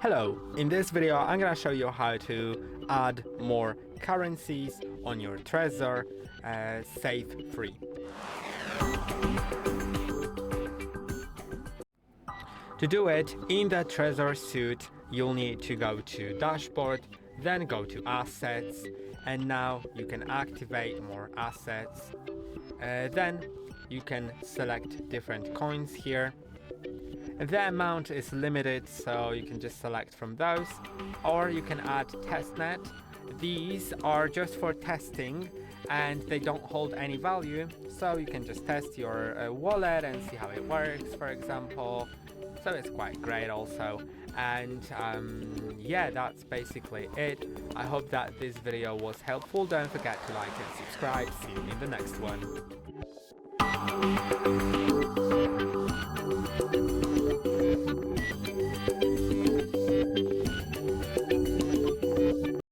Hello, in this video I'm gonna show you how to add more currencies on your TREZOR Safe free. To do it, in the TREZOR Suite, you'll need to go to Dashboard, then go to Assets, and now you can activate more assets. Then you can select different coins here. The amount is limited, so you can just select from those, or you can add Testnet. These are just for testing and they don't hold any value, so you can just test your wallet and see how it works, for example. So it's quite great also. And yeah, that's basically it. I hope that this video was helpful. Don't forget to like and subscribe. See you in the next one.